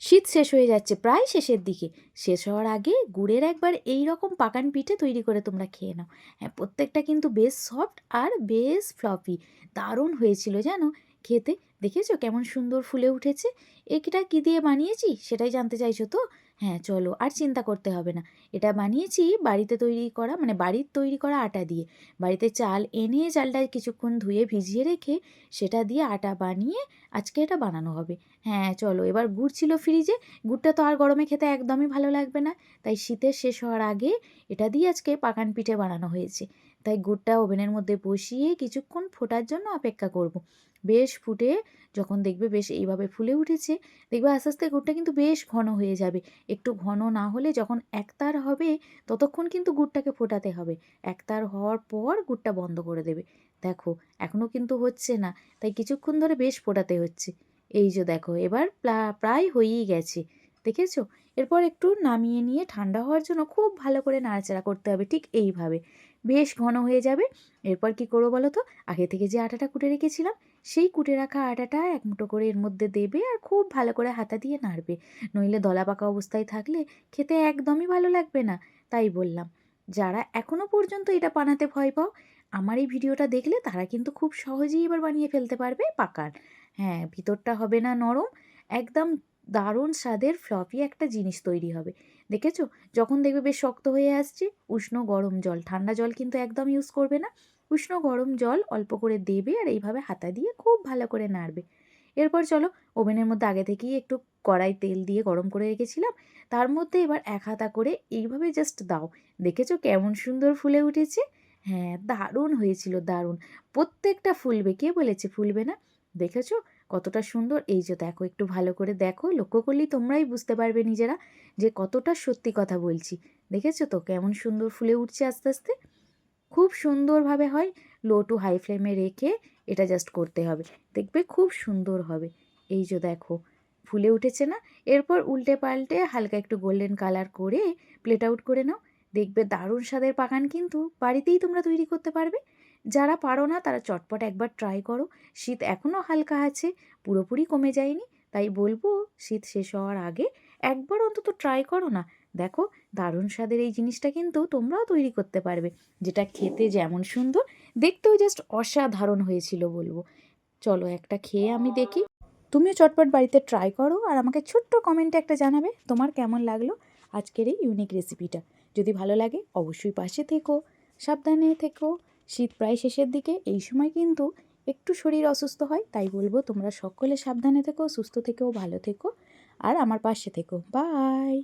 শীত শেষ হয়ে যাচ্ছে, প্রায় শেষের দিকে। শেষ হওয়ার আগে গুড়ের একবার এই রকম পাকান পিঠে তৈরি করে তোমরা খেয়ে নাও। হ্যাঁ, প্রত্যেকটা কিন্তু বেশ সফট আর বেশ ফ্লফি। দারুণ হয়েছিল জানো খেতে। দেখেছো কেমন সুন্দর ফুলে উঠেছে। এটা কী দিয়ে বানিয়েছি সেটাই জানতে চাইছো তো? হ্যাঁ চলো, আর চিন্তা করতে হবে না। এটা বানিয়েছি বাড়িতে তৈরি করা, মানে বাড়ির তৈরি করা আটা দিয়ে। বাড়িতে চাল এনে চালটা কিছুক্ষণ ধুয়ে ভিজিয়ে রেখে সেটা দিয়ে আটা বানিয়ে আজকে এটা বানানো হবে। হ্যাঁ চলো, এবার গুড় ছিল ফ্রিজে। গুড়টা তো আর গরমে খেতে একদমই ভালো লাগবে না, তাই শীতের শেষ হওয়ার আগে এটা দিয়ে আজকে পাকান পিঠে বানানো হয়েছে। তাই গুড়টা ওভেনের মধ্যে বসিয়ে কিছুক্ষণ ফোটার জন্য অপেক্ষা করব। বেশ ফুটে যখন দেখবে বেশ এইভাবে ফুলে উঠেছে, দেখবে আস্তে আস্তে গুড়টা কিন্তু বেশ ঘন হয়ে যাবে। একটু ঘন না হলে যখন একতার হবে ততক্ষণ কিন্তু গুড়টাকে ফোটাতে হবে। একতার হওয়ার পর গুড়টা বন্ধ করে দেবে। দেখো এখনও কিন্তু হচ্ছে না, তাই কিছুক্ষণ ধরে বেশ ফোটাতে হচ্ছে। এই যে দেখো এবার প্রায় হয়েই গেছে, দেখেছো? এরপর একটু নামিয়ে নিয়ে ঠান্ডা হওয়ার জন্য খুব ভালো করে নাড়াচাড়া করতে হবে, ঠিক এইভাবে। বেশ ঘন হয়ে যাবে। এরপর কি করবো বলো তো? আগে থেকে যে আটাটা কুটে রেখেছিলাম, সেই কুটে রাখা আটাটা এক মুঠো করে এর মধ্যে দেবে আর খুব ভালো করে হাতা দিয়ে নাড়বে। নইলে দলা পাকা অবস্থায় থাকলে খেতে একদমই ভালো লাগবে না। তাই বললাম, যারা এখনও পর্যন্ত এটা বানাতে ভয় পাও, আমার এই ভিডিওটা দেখলে তারা কিন্তু খুব সহজেই এবার বানিয়ে ফেলতে পারবে পাকার। হ্যাঁ, ভিতরটা হবে না নরম, একদম দারুণ স্বাদের ফ্লফি একটা জিনিস তৈরি হবে। দেখেছো? যখন দেখবে বেশ শক্ত হয়ে আসছে, উষ্ণ গরম জল, ঠান্ডা জল কিন্তু একদম ইউজ করবে না। উষ্ণ গরম জল অল্প করে দেবে আর এইভাবে হাতা দিয়ে খুব ভালো করে নাড়বে। এরপর চলো, ওভেনের মধ্যে আগে থেকেই একটু কড়াই তেল দিয়ে গরম করে রেখেছিলাম, তার মধ্যে এবার এক হাতা করে এইভাবে জাস্ট দাও। দেখেছো কেমন সুন্দর ফুলে উঠেছে? হ্যাঁ, দারুণ হয়েছিল, দারুণ। প্রত্যেকটা ফুলবে, কে বলেছে ফুলবে না? দেখেছো কতটা সুন্দর? এই যে দেখো, একটু ভালো করে দেখো, লক্ষ্য করলেই তোমরাই বুঝতে পারবে নিজেরা যে কতটা সত্যি কথা বলছি। দেখেছো তো কেমন সুন্দর ফুলে উঠছে আস্তে আস্তে? খুব সুন্দরভাবে হয়। লো টু হাই ফ্লেমে রেখে এটা জাস্ট করতে হবে, দেখবে খুব সুন্দর হবে। এই যে দেখো ফুলে উঠেছে না? এরপর উল্টে পাল্টে হালকা একটু গোল্ডেন কালার করে প্লেট আউট করে নাও। দেখবে দারুণ স্বাদের পাকান কিন্তু বাড়িতেই তোমরা তৈরি করতে পারবে। যারা পারো না তারা চটপট একবার ট্রাই করো। শীত এখনও হালকা আছে, পুরোপুরি কমে যায়নি। তাই বলবো শীত শেষ হওয়ার আগে একবার অন্তত ট্রাই করো না। দেখো দারুণ স্বাদের এই জিনিসটা কিন্তু তোমরাও তৈরি করতে পারবে, যেটা খেতে যেমন সুন্দর, দেখতেও জাস্ট অসাধারণ হয়েছিল বলবো। চলো একটা খেয়ে আমি দেখি। তুমিও চটপট বাড়িতে ট্রাই করো আর আমাকে ছোট্ট কমেন্টে একটা জানাবে তোমার কেমন লাগলো আজকের এই ইউনিক রেসিপিটা। যদি ভালো লাগে অবশ্যই পাশে থেকো, সাবধানে থেকো। শীত প্রায় শেষের দিকে, এই সময় কিন্তু একটু শরীর অসুস্থ হয়, তাই বলবো তোমরা সকলে সাবধানে থেকো, সুস্থ থেকো, ভালো থেকো আর আমার পাশে থেকো। বাই।